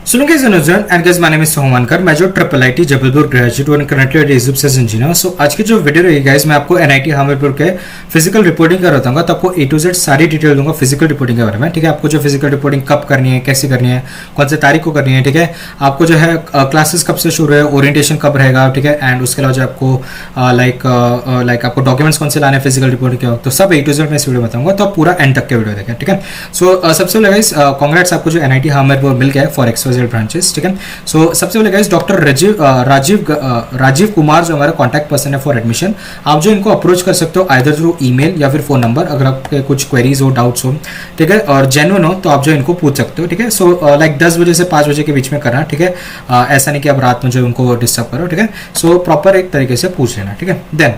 So look guys, and guys, my name is सोहमानकर। मैं जो triple IT Jabalpur graduate और currently executive engineer. सो आज की जो वीडियो रहेगी गाइस, मैं आपको एनआईटी हमीरपुर के फिजिकल रिपोर्टिंग का बताऊंगा। तो आपको ए टू जेड सारी डिटेल दूंगा फिजिकल रिपोर्टिंग के बारे में। ठीक है, आपको जो फिजिकल रिपोर्टिंग कब करनी है, कैसे करनी है, कौन से तारीख को करनी है। ठीक है, आपको जो है क्लासेस कब से शुरू है, ओरिएंटेशन कब रहेगा। ठीक है, एंड उसके अलावा जो आपको लाइक आपको डॉक्यूमेंट्स कौन से लाने फिजिकल रिपोर्टिंग के वक्त, तो सब ए टू जेड मैं इस वीडियो बताऊंगा। तो आप पूरा एंड तक के वीडियो देखें। ठीक है, सो सबसे पहले गाइस कांग्रेट्स, आपको जो एनआईटी हमीरपुर मिल गया है फॉर एक्सवाइजेड ब्रांचेस। ठीक है, सो सबसे पहले गाइस डॉक्टर राजीव कुमार जो हमारा कॉन्टैक्ट पर्सन है फॉर एडमिशन, आप जो इनको अप्रोच कर सकते हो आइदर थ्रू ईमेल या फिर फोन नंबर, अगर आपके कुछ क्वेरीज हो, डाउट्स हो। ठीक है, और जेन्युइन हो तो आप जो इनको पूछ सकते हो। ठीक है, सो लाइक 10 बजे से 5 बजे के बीच में करना। ठीक है, ऐसा नहीं कि आप रात में जो उनको डिस्टर्ब करो। ठीक है, सो प्रॉपर एक तरीके से पूछ लेना। ठीक है, देन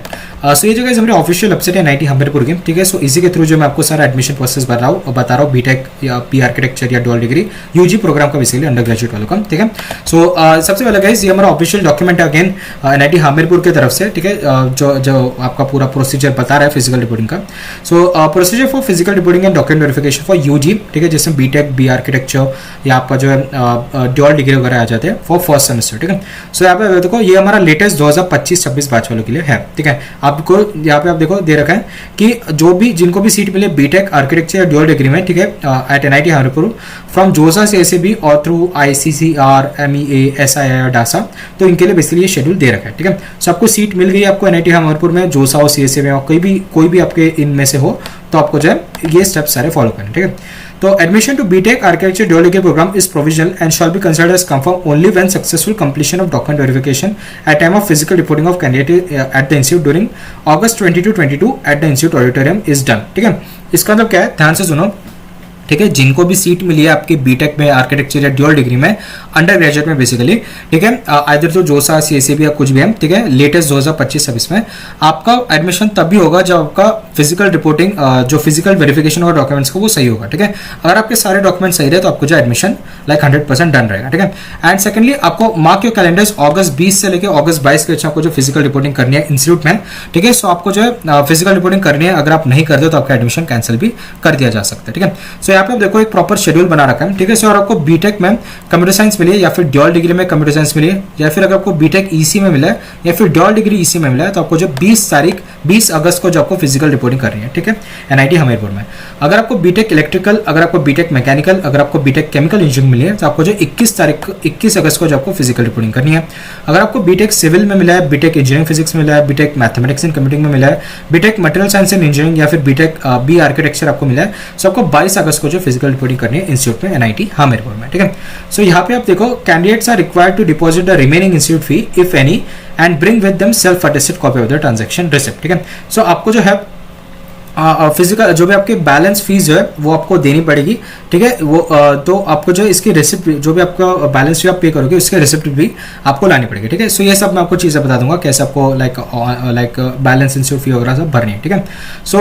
सो ये जो गाइस हमारी ऑफिशियल वेबसाइट है एनआईटी हमीरपुर की। ठीक है, सो इसी के थ्रू जो मैं आपको सारा एडमिशन प्रोसेस बता रहा हूँ बीटेक या पी आर्किटेक्चर या डुअल डिग्री यूजी प्रोग्राम का बेसिकली अंडर ग्रेजुएट वालों का। ठीक है, सो सबसे पहले गाइस ये हमारा ऑफिशियल डॉक्यूमेंट है अगेन एनआईटी हमीरपुर की तरफ से। ठीक है, जो आपका पूरा प्रोसीजर बता रहा है फिजिकल रिपोर्टिंग का। So procedure for physical reporting and document verification for UG. ठीक है, जैसे बीटेक बी आर्किटेक्चर या आपका जो है डुअल डिग्री वगैरह आ जाते हैं फॉर फर्स्ट सेमेस्टर। ठीक है, सो यहाँ पे देखो ये हमारा लेटेस्ट 2025-26 बैच वालों के लिए है। ठीक है, आपको यहाँ पे आप देखो दे रखा है कि जो भी जिनको भी सीट मिले बीटेक आर्किटेक्चर या डुअल डिग्री में। ठीक है, एट एनआईटी हमीरपुर फ्रॉम जोसा से ऐसे भी और through ICCR MEA SII Dasa, तो इनके लिए बेसिकली ये शेड्यूल दे रखा है। ठीक है, सो आपको सीट मिल गई आपको एनआईटी हमीरपुर में, जोसा हो सीएसए में, कोई भी आपके इनमें से हो, तो आपको जो है ये स्टेप्स सारे फॉलो करने। ठीक है, तो admission to BTech architecture dual degree program is provisional and shall be considered as confirm only when successful completion of document verification at time of physical reporting of candidate at the institute during August 2022 at the institute auditorium is done. ठीक है, इसका मतलब क्या है, ध्यान से सुनो। ठीक है, जिनको भी सीट मिली है आपके बीटेक में आर्किटेक्चर या डुअल डिग्री में अंडर ग्रेजुएट में बेसिकली, ठीक है, आइदर तो जोसा सीएसए या कुछ भी है। ठीक है, लेटेस्ट 2025-26 में आपका एडमिशन तभी होगा जब आपका फिजिकल रिपोर्टिंग जो फिजिकल वेरिफिकेशन और डॉक्यूमेंट्स को वो सही होगा। ठीक है, अगर आपके सारे डॉक्यूमेंट सही रहे तो आपको जो एडमिशन लाइक 100% डन रहेगा। ठीक है, एंड सेकंडली आपको मार्क योर कैलेंडर्स अगस्त 20 से लेकर अगस्त 22 के बीच आपको जो फिजिकल रिपोर्टिंग करनी है इंस्टीट्यूट में। ठीक है, सो आपको जो है फिजिकल रिपोर्टिंग करनी है, अगर आप नहीं करते तो आपका एडमिशन कैंसिल भी कर दिया जा सकता है। ठीक है, सो यहाँ पे आप देखो एक प्रॉपर शेड्यूल बना रखा है। ठीक है, सो और आपको बीटेक में कंप्यूटर साइंस मिली है या फिर डुअल डिग्री में कंप्यूटर साइंस मिली है, या फिर अगर आपको बीटेक ईसी में मिला है या फिर डुअल डिग्री ईसी में मिला है, तो आपको जो 20 अगस्त को जो आपको फिजिकल रिपोर्टिंग करनी है। ठीक है, एनआईटी हमीरपुर में। अगर आपको बीटेक इलेक्ट्रिकल, अगर आपको बीटेक मैकेनिकल, अगर आपको बीटेक केमिकल इंजीनियरिंग मिली है, तो आपको जो 21 अगस्त को जो आपको फिजिकल रिपोर्टिंग करनी है। अगर आपको बीटेक सिविल में मिला है, बीटेक इंजीनियरिंग फिजिक्स में मिला है, बीटेक मैथमेटिक्स एंड कंप्यूटिंग में मिला है, BTech material science and engineering या फिर बीटेक बी आर्किटेक्चर आपको मिला है, सो आपको 22 अगस्त को जो फिजिकल रिपोर्टिंग करनी है इंस्टीट्यूट में एनआईटी हमीरपुर में। ठीक है, सो यहाँ पे आप देखो candidates are required to deposit the remaining institute fee if any and bring with them self attested copy of the transaction receipt. ठीक है, सो आपको जो है फिजिकल जो भी आपके बैलेंस फीस है वो आपको देनी पड़ेगी। ठीक है, वो तो आपको जो इसकी रिसिप्ट, जो भी आपका बैलेंस फी आप पे करोगे उसके रिसिप्ट भी आपको लानी पड़ेगी। ठीक है, सो ये सब मैं आपको चीज़ें बता दूंगा कैसे आपको लाइक बैलेंस इंस्टीट्यूट फी वगैरह सब भरनी है। ठीक है, सो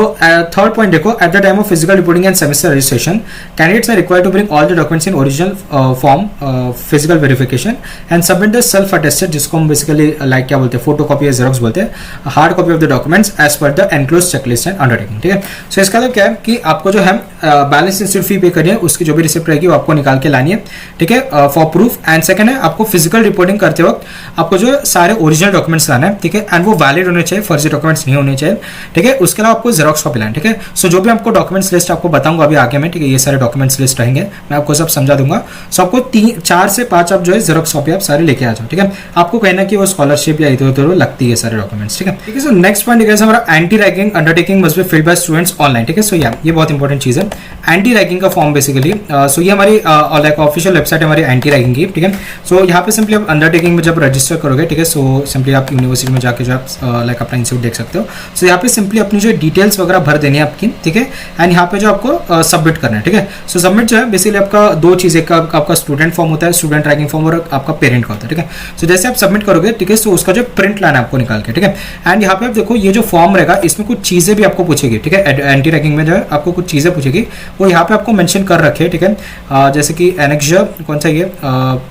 थर्ड पॉइंट देखो, at the time of physical reporting and semester registration candidates are required to bring all the documents in original form physical verification and submit the self attested, जिसको हम basically like क्या बोलते हैं, photo copy या xerox बोलते हैं, hard copy of the documents as per the enclose checklist and undertaking. ठीक है, सो इसका मतलब क्या है कि आपको जो है बैलेंस इंस्टीट्यूट फी पे करनी है, उसकी जो भी रिसिप्ट रहेगी वो आपको निकाल के लानी है। ठीक है, फॉर प्रूफ। एंड सेकंड है आपको फिजिकल रिपोर्टिंग करते वक्त आपको जो सारे ओरिजिनल डॉक्यूमेंट्स लाना है। ठीक है, एंड वो वैलिड होने चाहिए, फर्जी डॉक्यूमेंट्स नहीं होने चाहिए। ठीक है, उसके अलावा आपको जेरोक्स कॉपी लाना है। ठीक है, सो जो भी आपको डॉक्यूमेंट्स लिस्ट आपको बताऊंगा अभी आगे में। ठीक है, ये सारे डॉक्यूमेंट्स लिस्ट रहेंगे, मैं आपको सब समझा दूंगा। सो आपको 4 से 5 आप जो है जेरोक्स कॉपी आप सारे लेके आ जाओ। ठीक है, आपको कहना कि वो स्कॉलरशिप या इधर उधर लगती है सारे डॉक्यूमेंट्स। ठीक है, ठीक है, सो नेक्स्ट पॉइंट है हमारा anti ragging undertaking must be filled by students online. ठीक है, सो ये बहुत इंपॉर्टेंट चीज है एंटी रैगिंग का फॉर्म बेसिकली। सो ये हमारी लाइक ऑफिशियल वेबसाइट है हमारी एंटी रैगिंग की। ठीक है, सो यहाँ पे सिंपली आप अंडरटेकिंग में जब रजिस्टर करोगे, ठीक है, सो सिंपली आप यूनिवर्सिटी में जाके जो आप लाइक अपना इंस्टीट्यूट देख सकते हो। सो यहाँ पे सिंपली अपनी जो डिटेल्स वगैरह भर देनी है आपकी। ठीक है, एंड यहाँ पे जो आपको सबमिट करना है। ठीक है, सो सबमिट जो है बेसिकली आपका दो चीज़ें का आपका स्टूडेंट फॉर्म होता है, स्टूडेंट रैगिंग फॉर्म, और आपका पेरेंट का होता है। ठीक है, सो जैसे आप सबमिट करोगे, ठीक है, सो उसका जो प्रिंट लाना है आपको निकाल के। ठीक है, एंड यहाँ पे आप देखो ये जो फॉर्म रहेगा इसमें कुछ चीज़ें भी आपको पूछेगी। ठीक है, एंटी रैगिंग में जो है आपको कुछ चीज़ें पूछेगी पड़ेगी वो यहाँ पे आपको मेंशन कर रखे है, ठीक है। जैसे कि एनेक्स कौन सा ये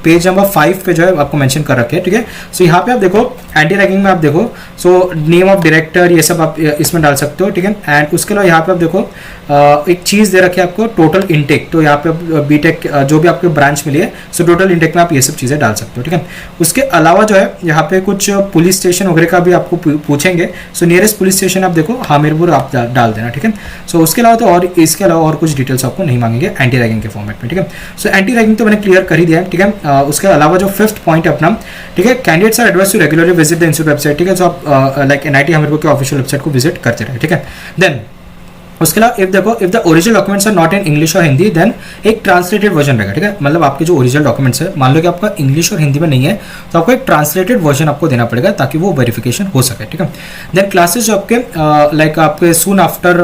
पेज नंबर 5 पे जो है आपको मेंशन कर रखे है, ठीक है। सो यहाँ पे आप देखो एंटी रैगिंग में आप देखो, सो नेम ऑफ डायरेक्टर ये सब आप इसमें डाल सकते हो, ठीक है। एंड उसके अलावा यहाँ पे आप देखो एक चीज दे रखी है आपको टोटल इनटेक, तो यहाँ पे बीटेक जो भी आपको ब्रांच मिली है, सो टोटल इनटेक में आप ये सब चीजें डाल सकते हो, ठीक है। उसके अलावा जो है यहाँ पे कुछ पुलिस स्टेशन वगैरह का भी आपको पूछेंगे, सो नियरेस्ट पुलिस स्टेशन आप देखो हमीरपुर आप डाल देना, ठीक है। सो उसके अलावा तो और इसके अलावा और कुछ डिटेल्स आपको नहीं मांगेंगे एंटी रैगिंग के फॉर्मेट में, ठीक है। सो एंटी रैगिंग तो मैंने क्लियर कर ही दिया है, ठीक है। उसके अलावा जो 5th पॉइंट अपना, ठीक है, candidates are advise to regularly visit the institute website, ठीक है। सो आप लाइक एनआईटी हमीरपुर के ऑफिशियल वेबसाइट को विजिट करते रहे, ठीक है। देन उसके अलावा इफ देखो if the original documents are not in English और हिंदी देन एक ट्रांसलेटेड वर्जन रहेगा, ठीक है। मतलब आपके जो ओरिजिनल डॉक्यूमेंट्स है, मान लो कि आपका इंग्लिश और हिंदी में नहीं है तो आपको एक ट्रांसलेटेड वर्जन आपको देना पड़ेगा ताकि वो वेरिफिकेशन हो सके, ठीक है। देन क्लासेस जो आपके लाइक आपके सून आफ्टर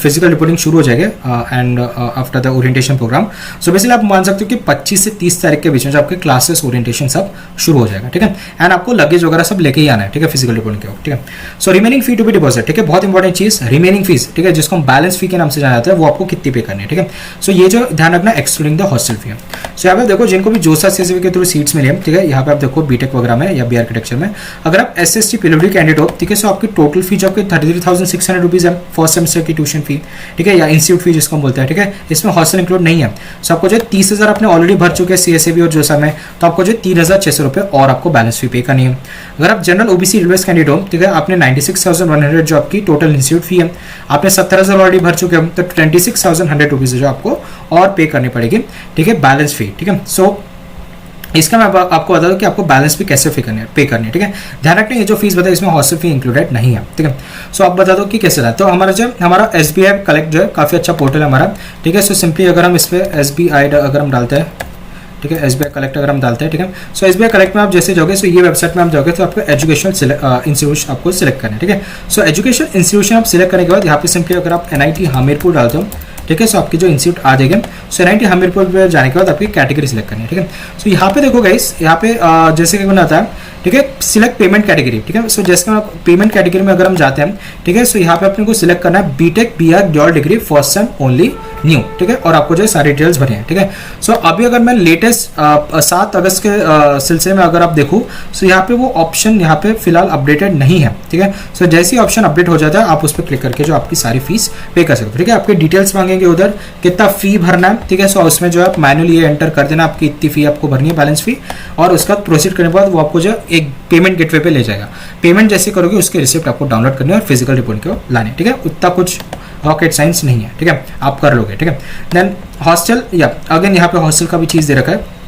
फिजिकल रिपोर्टिंग शुरू हो जाएंगे and after the orientation program. So basically आप मान सकते हो कि 25 से 30 तारीख के बीच में जो आपके क्लासेस ओरिएंटेशन सब शुरू हो जाएगा, ठीक है। एंड आपको लगेज वगैरह सब लेके ही आना है, ठीक है, फिजिकल रिपोर्टिंग के वक्त, ठीक है। So remaining fee to be deposit, ठीक है, बहुत इंपॉर्टेंट चीज रिमेनिंग फीस, ठीक है, जिसको हम बैलेंस फी के नाम से जाना जाता है, वो आपको कितनी पे करनी है, ठीक है। सो ये जो ध्यान रखना एक्सक्लूडिंग द हॉस्टल फी है। सो यहाँ पे देखो जिनको भी जोसा सीएसबी के थ्रू सीट्स मिली है, ठीक है, यहाँ पे आप देखो बीटेक वगैरह में या बी आर्किटेक्चर में अगर आप एसएसटी पीडब्ल्यू कैंडिडेट हो, ठीक है, सो आपकी टोटल फी जो आपकी 33,600 रुपीज है फर्स्ट सेमेस्टर की ट्यूशन फी, ठीक है, या इंस्टीट्यूट फी जिसको हम बोलते हैं, ठीक है। इसमें हॉस्टल इंक्लूड नहीं है। सो आपको जो 30,000 आपने ऑलरेडी भर चुके हैं सीएसबी और जोसा में, तो आपको जो 3,600 रुपये और आपको बैलेंस फी पे करनी है। अगर आप जनरल ओबीसी रेलवेज कैंडिडेट हो, ठीक है, आपने 96,100 जो आपकी टोटल इंस्टीट्यूट फी है, आपने 17,000 ऑलरेडी भर चुके हैं, तो 26,100 रुपीज जो आपको और पे करनी पड़ेगी, ठीक है, बैलेंस फी, ठीक है। सो इसका मैं आपको बता दूं कि आपको बैलेंस फी कैसे पे करनी है, ठीक है। ध्यान रखना ये जो फीस बताई इसमें हॉस्टल फी इंक्लूडेड नहीं है, ठीक है। सो आप बता दो कि कैसे रहा। तो हमारा एसबीआई कलेक्ट जो है काफी अच्छा पोर्टल है हमारा, ठीक है। सो सिंपली अगर हम इस पे एसबीआई अगर हम डालते हैं, ठीक है, एसबीआई कलेक्ट अगर हम डालते हैं, ठीक है। सो एसबीआई कलेक्ट में आप जैसे जाओगे, सो ये वेबसाइट में आप जाओगे तो आपको एजुकेशनल इंस्टीट्यूशन आपको सिलेक्ट करना है, ठीक है। सो एजुकेशन इंस्टीट्यूशन आप सिलेक्ट करने के बाद यहाँ पे सिंपली अगर आप एनआईटी हमीरपुर डालते हो, ठीक है, सो आपकी जो इंस्टीट्यूट आ जाएगा। सो एनआईटी हमीरपुर पे जाने के बाद आपकी कैटेगरी सिलेक्ट करनी है, ठीक है। सो यहाँ पे देखो गाइस, यहाँ पे जैसे कि आता है, ठीक है, सिलेक्ट पेमेंट कैटेगरी, ठीक है। सो जैसे पेमेंट कैटेगरी में अगर हम जाते हैं, ठीक है, सो यहाँ पे अपने को सिलेक्ट करना है BTech BR dual degree first sem only new, ठीक है, और आपको जो है सारी डिटेल्स भरी है, ठीक है। सो अभी अगर मैं लेटेस्ट 7 अगस्त के सिलसिले में अगर आप देखूँ, सो यहाँ पे वो ऑप्शन यहाँ पे फिलहाल अपडेटेड नहीं है, ठीक है। सो जैसे ही ऑप्शन अपडेट हो जाता है आप उस पर क्लिक करके जो आपकी सारी फीस पे कर सकते हो, ठीक है। आपके डिटेल्स मांगेंगे उधर कितना फी भरना है, ठीक है। सो उसमें जो है मैनुअली ये एंटर कर देना आपकी इतनी फी आपको भरनी है बैलेंस फी, और उसका प्रोसीड करने के बाद वो आपको जो एक पेमेंट गेटवे पे ले जाएगा। पेमेंट जैसे करोगे उसके रिसिप्ट आपको डाउनलोड करनी है और फिजिकल रिपोर्ट को लाने, ठीक है। उतना कुछ रॉकेट साइंस नहीं है, ठीक है, आप कर लोगे, ठीक है। देन हॉस्टल या अगेन यहाँ पे हॉस्टल का भी चीज दे रखा है।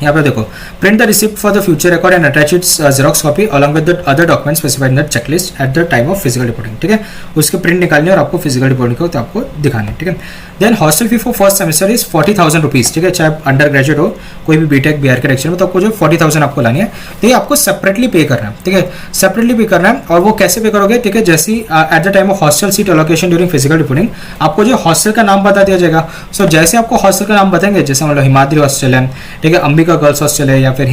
यहाँ पे देखो print the receipt for the future record and attach it's xerox copy along with the other documents specified in the checklist eight the time of physical reporting, ठीक है। उसके प्रिंट निकालने और आपको फिजिकल रिपोर्टिंग को तो आपको दिखाने, ठीक है। Then hostel fee for first semester is 40,000 rupees, ठीक है। चाहे आप अंडर ग्रेजुएट हो, कोई भी बीटेक बी आर्किटेक्चर में, तो आपको जो 40,000 आपको लानी है, तो ये आपको सेपरेटली पे करना है, ठीक है, सेपरेटली पे करना है। और वो कैसे पे करोगे, ठीक है, जैसे eight the time of hostel seat allocation during physical reporting आपको जो हॉस्टल का नाम बता दिया जाएगा। सो जैसे आपको हॉस्टल का नाम बताएंगे, जैसे मतलब हिमाद्री हॉस्टल है, ठीक है, अंबिका गर्ल्स हॉस्टल है, या फिर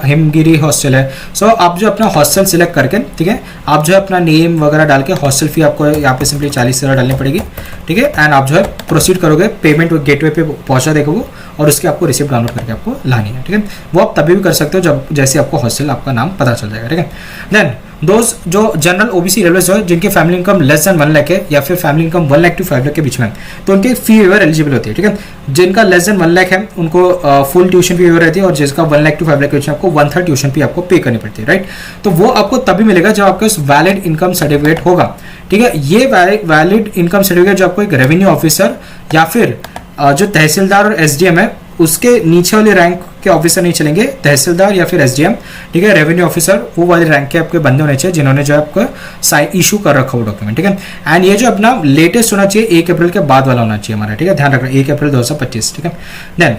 हिमगिरी हॉस्टल है। सो आप जो अपना हॉस्टल सिलेक्ट करके, ठीक है, आप जो है अपना नेम वगैरह डाल के हॉस्टल फी आपको यहाँ पे सिंपली 40,000 डालनी पड़ेगी, ठीक है। एंड आप जो है प्रोसीड करोगे, पेमेंट गेटवे पे पहुंचा देगा वो, और उसके आपको रिसिप्ट डाउनलोड करके आपको लानी है, ठीक है। वो आप तभी भी कर सकते हो जब जैसे आपको हॉस्टल आपका नाम पता चल जाएगा, ठीक है। देन दोस्त जो जनरल ओबीसी रेलवे जो है जिनके family income less than 1 lakh है, या फिर family income 1 lakh to 5 lakh के बीच में, तो उनके फी वेवर एलिजिबल होती है, ठीक है। जिनका लेस देन 1 लाख है उनको फुल ट्यूशन फी वेवर रहती है, और जिसका 1 लाख टू 5 लाख के बीच में आपको 1/3 ट्यूशन फी आपको पे करनी पड़ती है, राइट। तो वो आपको तभी मिलेगा जब आपके पास वैलिड इनकम सर्टिफिकेट होगा, ठीक है। ये वैलिड इनकम सर्टिफिकेट जो आपको एक रेवेन्यू ऑफिसर या फिर जो तहसीलदार और एसडीएम है उसके नीचे वाले रैंक के ऑफिसर नहीं चलेंगे, तहसीलदार या फिर एसडीएम, ठीक है, रेवेन्यू ऑफिसर, वो वाले रैंक के आपके बंदे होने चाहिए जिन्होंने जो आपका इशू कर रखा हो डॉक्यूमेंट, ठीक है। एंड ये जो अपना लेटेस्ट होना चाहिए 1 अप्रैल के बाद वाला होना चाहिए हमारा, ठीक है, ध्यान रखना 1 अप्रैल 2025, ठीक है। देन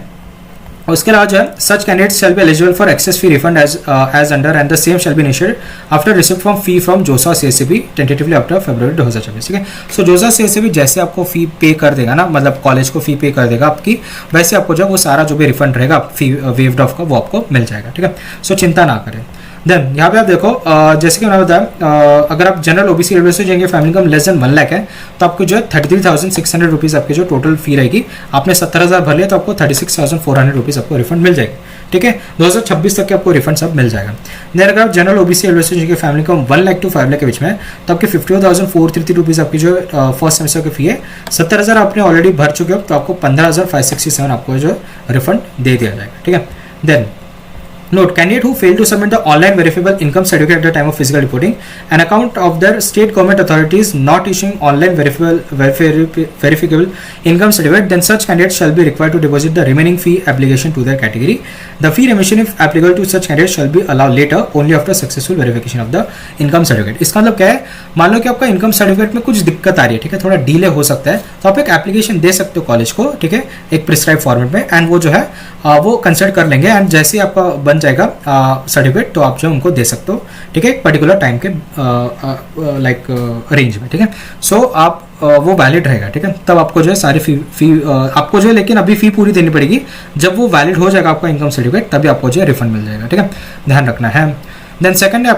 उसके अलावा जो है such candidates shall be eligible for excess fee refund as under and the same shall be initiated after receipt from fee from JoSAA CSAB tentatively after February 2024, ठीक है। सो जोसा सीएससीबी जैसे आपको फी पे कर देगा ना, मतलब कॉलेज को फी पे कर देगा आपकी, वैसे आपको जो वो सारा जो भी रिफंड रहेगा फी वेव्ड ऑफ का वो आपको मिल जाएगा, ठीक है। सो चिंता ना करें। देन यहाँ पे आप देखो जैसे कि मैंने बताया अगर आप जनरल ओबीसी ईडब्ल्यूएस से जाएंगे, family income less than 1 lakh है, तो आपको जो है 33,600 रुपीज़ आपकी जो टोटल फी रहेगी। आपने 70,000 भर लिया तो आपको 36,400 रुपीज़ आपको रिफंड मिल जाएगी, ठीक है। 2026 तक के आपको रिफंड सब मिल जाएगा। देन अगर आप जनरल ओबीसी ईडब्ल्यूएस से जाएंगे, family income 1 lakh to 5 lakh के बीच में है, तो आपकी 54,433 रुपीज़ आपकी जो फर्स्ट सेमेस्टर की फी है। 70,000 आपने ऑलरेडी भर चुके हो तो आपको 15,567 आपको जो रिफंड दे दिया जाएगा, ठीक है। Then note, candidate who failed to submit the online verifiable income certificate at the time of physical reporting, an account of their state government authorities not issuing online verifiable income certificate, then such candidates shall be required to deposit the remaining fee application to their category. The fee remission if applicable to such candidates shall be allowed later only after successful verification of the income certificate. इसका मतलब क्या है, मान लो कि आपका income certificate में कुछ दिक्कत आ रही है, ठीक है, थोड़ा डिले हो सकता है, तो आप एक एप्लीकेशन दे सकते हो कॉलेज को, ठीक है, एक प्रिस्क्राइब फॉर्मेट में, एंड वो जो है वो कंसल्ट कर लेंगे, एंड जैसे ही आपका बन जाएगा सर्टिफिकेट तो आप जो उनको दे सकते हो, ठीक है, एक पर्टिकुलर टाइम के लाइक रेंज में, ठीक है। सो आप वो वैलिड रहेगा, ठीक है, तब आपको जो है सारी फी आपको जो है, लेकिन अभी फी पूरी देनी पड़ेगी। जब वो वैलिड हो जाएगा आपका इनकम सर्टिफिकेट तभी आपको जो है रिफंड मिल जाएगा, ठीक है, ध्यान रखना है। देन सेकंड है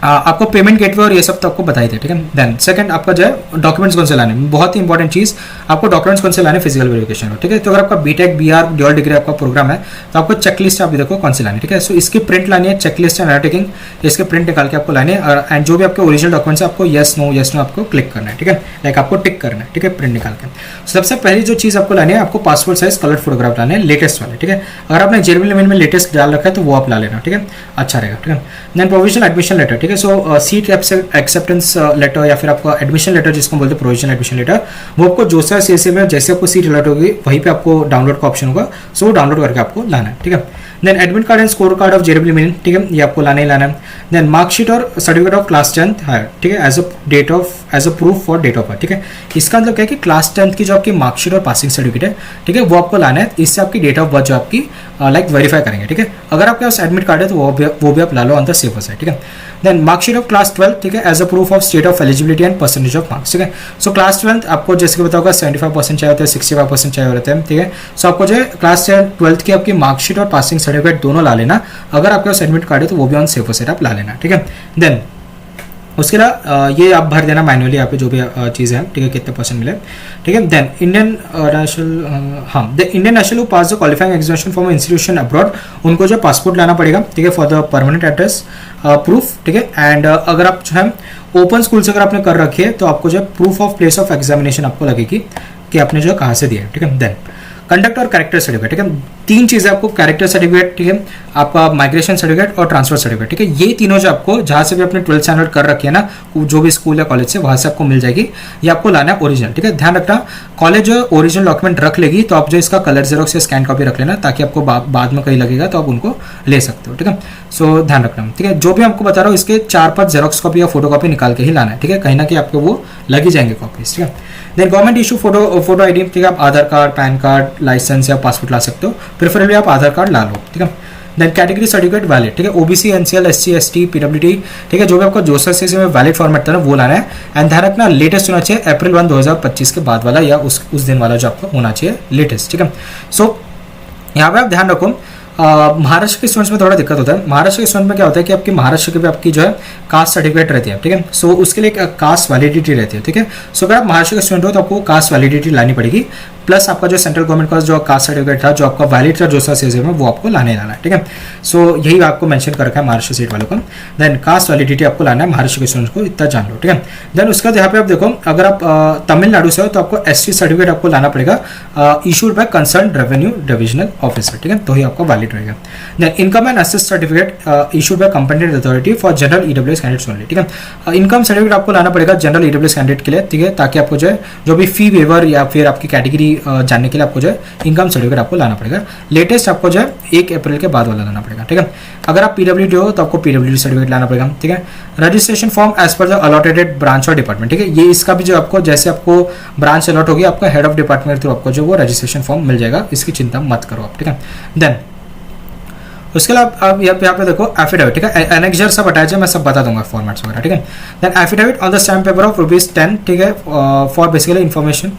आपको पेमेंट गेटवे और ये सब तो आपको बताई थे, ठीक है। देन सेकंड आपका जो है डॉक्यूमेंट्स कौन से लाने, बहुत ही इंपॉर्टेंट चीज़, आपको डॉक्यूमेंट्स कौन से लाने फिजिकल वेरिफिकेशन में, ठीक है। तो अगर आपका बीटेक बीआर ड्यूअल डिग्री आपका प्रोग्राम है तो आपको चेकलिस्ट आप देखो कौन से लानी, ठीक है। सो इसकी प्रिंट लानी है, चेकलिस्ट एंड अंडरटेकिंग, इसके प्रिंट निकाल के आपको लाने हैं, एंड जो भी आपके ओरिजिनल डॉक्यूमेंट्स है आपको यस नो आपको क्लिक करना है, ठीक है, लाइक आपको टिक करना है, ठीक है, प्रिंट निकाल के। सबसे पहली जो चीज़ आपको लानी है, आपको पासपोर्ट साइज कलर फोटोग्राफ लाने हैं, लेटेस्ट वाले, ठीक है। अगर आपने जेरबी लिमिट में लेटेस्ट डाल रखा है तो वो आप ला लेना, ठीक है, अच्छा रहेगा, ठीक है। देन प्रोविजनल एडमिशन लेटर, ठीक है। सो सीट एक्सेप्टेंस लेटर या फिर आपका एडमिशन लेटर जिसको बोलते हैं प्रोविजनल एडमिशन लेटर, वो आपको जो सा सीएसए में जैसे आपको सीट अलॉट होगी वहीं पे आपको डाउनलोड का ऑप्शन होगा, सो वो डाउनलोड करके आपको लाना है, ठीक है। Then admit card and score card of जेरबी लिमिट, ठीक है, ये आपको लाना ही लाना है। देन मार्कशीट और सर्टिफिकेट ऑफ क्लास 10th है, ठीक है, as a proof for date of birth, ठीक है। इसका मतलब क्या है कि क्लास 10th की जो आपकी मार्कशीट और पासिंग सर्टिफिकेट है, ठीक है, वो आपको लाना है, इससे आपकी डेट ऑफ बर्थ जो आपकी लाइक वेरीफाई करेंगे, ठीक है। अगर आपके पास एडमिट कार्ड है तो वो भी आप ला लो ऑन द सेफर साइड, ठीक है। देन मार्कशीट ऑफ क्लास 12, ठीक है, as a proof of state of eligibility and percentage of marks, ठीक है। सो क्लास 12 आपको जैसे कि बताओगा 75% चाहिए होता है, 65% चाहिए होते हैं, ठीक है। सो आपको जो है क्लास 12th की आपकी मार्कशीट और पासिंग सर्टिफिकेट दोनों ला लेना। अगर आपके पास एडमिट कार्ड है तो वो भी ऑन सेफर साइड आप ला लेना, ठीक है। देन उसके अलावा ये आप भर देना मैनुअली यहाँ पे जो भी चीज़ें हैं, ठीक है, कितने परसेंट मिले, ठीक है। Then Indian national pass the qualifying examination from institution abroad, उनको जो पासपोर्ट लाना पड़ेगा, ठीक है, for the permanent address proof, ठीक है। एंड अगर आप जो है ओपन स्कूल से अगर आपने कर रखी है तो आपको जो है proof of place of examination आपको लगेगी कि आपने जो कहाँ से दिया है, ठीक है। देन कंडक्ट और कैरेक्टर सर्टिफिकेट, ठीक है, तीन चीज़ें आपको, कैरेक्टर सर्टिफिकेट, ठीक है, आपका माइग्रेशन सर्टिफिकेट और ट्रांसफर सर्टिफिकेट, ठीक है, ये तीनों जो आपको जहाँ से भी अपने 12th स्टैंडर्ड कर रखी है ना, जो भी स्कूल या कॉलेज से वहाँ से आपको मिल जाएगी, ये आपको लाना है ओरिजिनल, ठीक है। ध्यान रखना कॉलेज जो ओरिजिनल डॉक्यूमेंट रख लेगी तो आप जो इसका कलर जेरोक्स या स्कैन कॉपी रख लेना, ताकि आपको बाद में कहीं लगेगा तो आप उनको ले सकते हो, ठीक है। सो ध्यान रखना, ठीक है, जो भी आपको बता रहा हूँ इसके 4-5 जेरोक्स कॉपी या फोटो कॉपी निकाल के ही लाना है, ठीक है, कहीं ना कहीं आपको वो लगी जाएंगे कॉपीज, ठीक है। Then government issue photo ID, ठीक है, आप Aadhaar card, PAN card, license या पासपोर्ट ला सकते हो, प्रेफरेबली आप आधार कार्ड ला लो, ठीक है। देन कैटेगरी सर्टिफिकेट वैलिड, ठीक है, OBC, NCL, SC, ST, PWD, ठीक है, जो भी आपका जोसा से में वैलिड फॉर्मेट था ना वो लाना है। एंड ध्यान रखना लेटेस्ट होना चाहिए अप्रैल 1, 2025 के बाद वाला या उस दिन वाला जो आपको होना चाहिए लेटेस्ट, ठीक है। सो यहाँ पे आप ध्यान रखो महाराष्ट्र के स्टूडेंट्स में थोड़ा दिक्कत होता है। महाराष्ट्र के स्टूडेंट में क्या होता है कि आपकी महाराष्ट्र के भी आपकी जो है कास्ट सर्टिफिकेट रहती है, ठीक है। सो उसके लिए एक कास्ट वैलिडिटी रहती है, ठीक है। सो अगर आप महाराष्ट्र के स्टूडेंट हो तो आपको कास्ट वैलिडिटी लानी पड़ेगी, प्लस आपका जो सेंट्रल गवर्नमेंट का जो कास्ट सर्टिफिकेट था जो आपका वैलिड था जो सा सीजन में वो आपको लाने लाना है, ठीक है। सो यही आपको मेंशन कर रखा है महाराष्ट्र सीट वालों को। देन कास्ट वैलिडिटी आपको लाना है महाराष्ट्र के स्टूडेंट्स को, इतना जान लो, ठीक है। देन उसके बाद यहाँ पे आप देखो अगर आप तमिलनाडु से हो तो आपको एसटी सर्टिफिकेट आपको लाना पड़ेगा issued by concern revenue divisional officer, ठीक है, तो ही आपका वैलिड रहेगा। Then income and asset certificate issued by competent authority for general EWS candidates only, ठीक है। इनकम सर्टिफिकेट आपको लाना पड़ेगा जनरल ईडब्ल्यूएस कैंडिडेट के लिए, ठीक है, ताकि आपको जो है जो भी फी वेवर या फिर आपकी कैटेगरी जानने के लिए आपको जो है इनकम सर्टिफिकेट आपको लाना पड़ेगा। लेटेस्ट आपको जो है 1 अप्रैल के बाद वाला लाना पड़ेगा, ठीक है। अगर आप पीडब्ल्यूडी हो तो आपको पीडब्ल्यूडी सर्टिफिकेट लाना पड़ेगा, ठीक है। Registration form as per the allotted branch और डिपार्टमेंट, ठीक है, ये इसका भी जो आपको जैसे आपको ब्रांच अलॉट होगी आपका हेड ऑफ डिपार्टमेंट थ्रू आपको जो वो रजिस्ट्रेशन फॉर्म मिल जाएगा, इसकी चिंता मत करो आप, ठीक है। देन उसके अलावा आप यहाँ पे देखो एफिडेविट, ठीक है, एनेक्सर सब अटैच है, मैं सब बता दूंगा फॉर्मेट्स वगैरह, ठीक है। Then affidavit on the stamp paper of ₹10, ठीक है, for basically information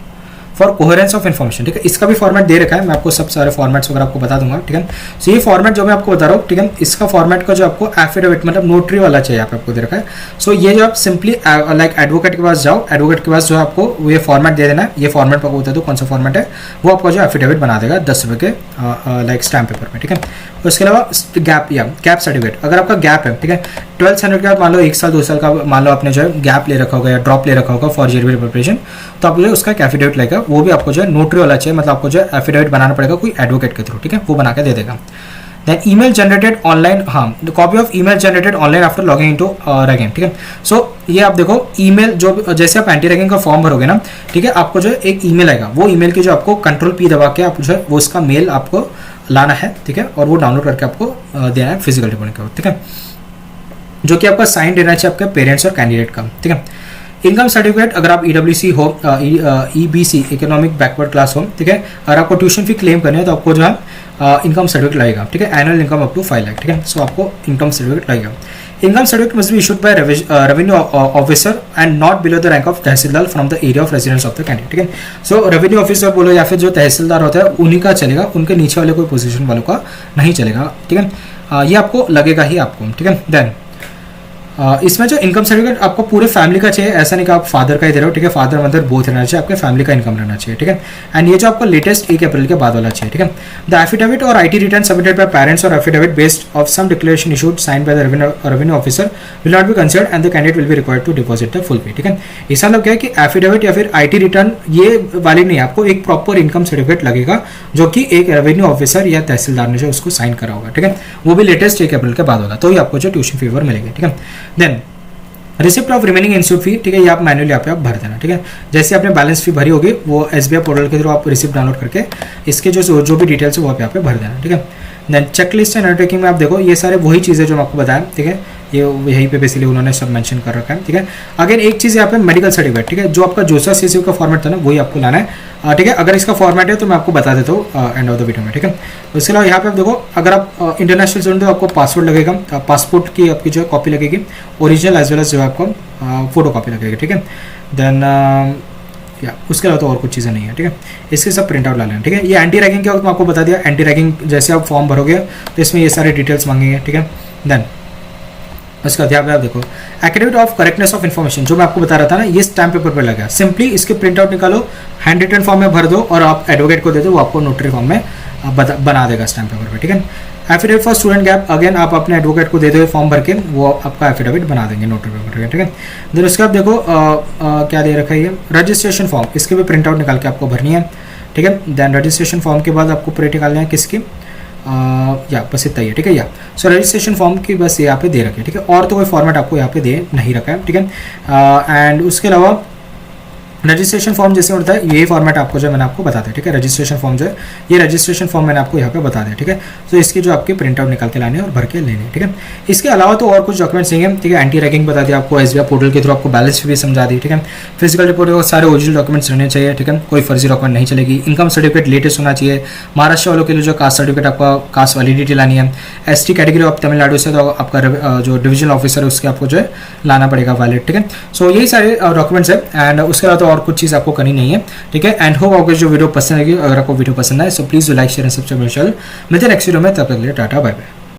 for coherence of information, ठीक है। इसका भी फॉर्मेट दे रखा है, मैं आपको सब सारे फॉर्मेट्स वगैरह आपको बता दूंगा, ठीक है। सो ये फॉर्मेट जो मैं आपको बता रहा हूँ, ठीक है, इसका फॉर्मेट का जो आपको एफिडेविट मतलब नोटरी वाला चाहिए, आप आपको दे रखा है। सो ये जो आप सिंपली लाइक एडवोकेट के पास जाओ, एडवोकेट के पास जो आपको ये फॉर्मेट दे देना है, ये फॉर्मेट आपको बता दो कौन सा फॉर्मेट है, वो आपको जो एफिडेविट बना देगा 10 रुपये के लाइक स्टैम्प पेपर में, ठीक है। उसके अलावा गैप सर्टिफिकेट, अगर आपका गैप है, ठीक है, 12th स्टैंडर्ड के बाद मान लो 1 साल 2 साल का मान लो आपने जो है गैप ले रखा होगा या ड्रॉप ले रखा होगा फॉर जेईई प्रिपरेशन, तो आपको जो है उसका एफिडेविट लगेगा, वो भी आपको जो है नोटरी वाला चाहिए, मतलब आपको जो है एफिडेविट बनाना पड़ेगा कोई एडवोकेट के थ्रू, ठीक है, वो बना के दे देगा। देन ईमेल जनरेटेड ऑनलाइन, हाँ, copy of email generated online after logging into ragging, ठीक है। सो ये आप देखो ईमेल जो जैसे आप एंटी रैगिंग का फॉर्म भरोगे ना, ठीक है, आपको जो है एक ईमेल आएगा, वो ईमेल की जो आपको कंट्रोल पी दबा के आप जो है वो उसका मेल आपको लाना है, ठीक है, और वो डाउनलोड करके आपको देना है फिजिकल रिपोर्टिंग का, ठीक है, जो कि आपका साइन देना चाहिए आपके पेरेंट्स और कैंडिडेट का, ठीक है। इनकम सर्टिफिकेट, अगर आप ईडब्ल्यूसी हो, ईबीसी इकोनॉमिक बैकवर्ड क्लास हो, ठीक है, अगर आपको ट्यूशन फी क्लेम करनी है तो आपको जो है इनकम सर्टिफिकेट लगेगा, ठीक है, annual income up to 5 lakh, ठीक है। सो आपको इनकम सर्टिफिकेट लगेगा। Income certificate must be issued by revenue officer and not below the rank of tehsildar from the area of residence of the candidate, ठीक है। सो revenue officer बोलो या फिर जो तहसीलदार होता है उन्हीं का चलेगा, उनके नीचे वाले कोई पोजीशन वालों का नहीं चलेगा, ठीक है। ये आपको लगेगा ही आपको, ठीक है। देन इसमें जो इनकम सर्टिफिकेट आपको पूरे फैमिली का चाहिए, ऐसा नहीं कि आप फादर का ही दे रहे हो, ठीक है, फादर मदर बोथ रहना चाहिए, आपके फैमिली का इनकम रहना चाहिए, ठीक है। एंड ये जो आपको लेटेस्ट 1 अप्रैल के बाद वाला चाहिए, ठीक है। द एफिडेविट और IT return submitted by parents और affidavit based of some declaration issued sign by the revenue officer will not be considered and the candidate will be required to deposit the full pay, ठीक है। इसका मतलब क्या है कि affidavit या फिर आईटी रिटर्न ये वैलिड नहीं है, आपको एक प्रॉपर इनकम सर्टिफिकेट लगेगा जो कि एक रेवेन्यू ऑफिसर या तहसीलदार ने जो उसको साइन करा होगा, ठीक है, वो भी लेटेस्ट 1 अप्रैल के बाद होगा, तो ही आपको जो ट्यूशन फीवर मिलेगी, ठीक है। Then receipt of remaining institute fee, ठीक है, ये आप मैनुअली यहाँ पे आप भर देना, ठीक है। जैसे आपने बैलेंस फी भरी होगी वो एसबीआई पोर्टल के थ्रू आप रिसिप्ट डाउनलोड करके इसके जो भी डिटेल्स है वो आप यहाँ पे भर देना, ठीक है। Then check list and undertaking में आप देखो ये सारे वही चीज़ें जो मैं आपको बताया, ठीक है, ये यहीं पे बेसिकली उन्होंने सब मेंशन कर रखा है, ठीक है। अगेन एक चीज़ यहाँ पे मेडिकल सर्टिफिकेट, ठीक है, जो आपका जोसा सीसीयू का फॉर्मेट था ना वही आपको लाना है, ठीक है। अगर इसका फॉर्मेट है तो मैं आपको बता देता हूँ एंड ऑफ द वीडियो में, ठीक है। उसके अलावा यहाँ पे आप देखो अगर आप इंटरनेशनल स्टूडेंट हो आपको पासपोर्ट लगेगा, पासपोर्ट की आपकी जो कॉपी लगेगी ओरिजिनल एज वेल एज जो आपको फोटो कॉपी लगेगी, ठीक है। देन या उसके अलावा तो और कुछ चीज़ें नहीं है, ठीक है। इसके सब प्रिंट आउट ला लेना, ठीक है। ये एंटी रैगिंग के वक्त मैं आपको बता दिया, एंटी रैगिंग जैसे आप फॉर्म भरोगे तो इसमें ये सारे डिटेल्स मांगेंगे, ठीक है। देन उसका ध्यान आप देखो academic of correctness of information जो मैं आपको बता रहा था ना, ये स्टैम्प पेपर पर लगा, सिंपली इसके प्रिंट आउट निकालो, हैंड रिटन फॉर्म में भर दो और आप एडवोकेट को दे दो, वो आपको नोटरी फॉर्म में बना देगा स्टैम्प पेपर पर, ठीक है। Affidavit for student gap, again आप अपने एडवोकेट को दे दो फॉर्म भर के, वो आपका एफिडेविट बना देंगे नोटरी पेपर, ठीक है। देन उसके बाद देखो क्या दे रखा है ये रजिस्ट्रेशन फॉर्म, इसके भी प्रिंट आउट निकाल के आपको भरनी है, ठीक है। देन रजिस्ट्रेशन फॉर्म के बाद आपको प्रिंट निकालना है किसकी, या बस इतना ही है, ठीक है। या सो रजिस्ट्रेशन फॉर्म की बस यहाँ पे दे रखे, ठीक है, और तो कोई फॉर्मेट आपको यहाँ पे दे नहीं रखा है, ठीक है। एंड उसके अलावा रजिस्ट्रेशन फॉर्म जैसे होता है यही फॉर्मेट आपको जो मैंने आपको बता दिया, ठीक है। रजिस्ट्रेशन फॉर्म जो है ये रजिस्ट्रेशन फॉर्म मैंने आपको यहाँ पे बता दिया, ठीक है। तो इसकी जो आपके प्रिंट आउट निकाल के लाने और भर के लेने, ठीक है। इसके अलावा तो और कुछ डॉक्यूमेंट्स नहीं है, ठीक है। एंटी रैगिंग बता दिया आपको, एसबीआई पोर्टल के थ्रू आपको बैलेंस भी समझा दी, ठीक है। फिजिकल रिपोर्ट को सारे ओरिजिनल डॉक्यूमेंट्स रहने चाहिए, ठीक है, कोई फर्जी डॉक्यूमेंट नहीं चलेगी। इनकम सर्टिफिकेट लेटेस्ट होना चाहिए। महाराष्ट्र वालों के लिए जो कास्ट सर्टिफिकेट आपका कास्ट वैलिडिटी लानी है। एसटी कैटेगरी ऑफ तमिलनाडु से तो आपका जो डिविजनल ऑफिसर है उसके आपको जो है लाना पड़ेगा वैलिड, ठीक है। सो यही सारे डॉक्यूमेंट्स है एंड उसके अलावा तो और कुछ चीज़ आपको नहीं है, ठीक है। एंड होप आपको जो वीडियो पसंद आएगी, अगर आपको वीडियो पसंद आए so please like share and subscribe channel. मिलते हैं नेक्स्ट वीडियो में, तब तक के लिए टाटा बाय बाय।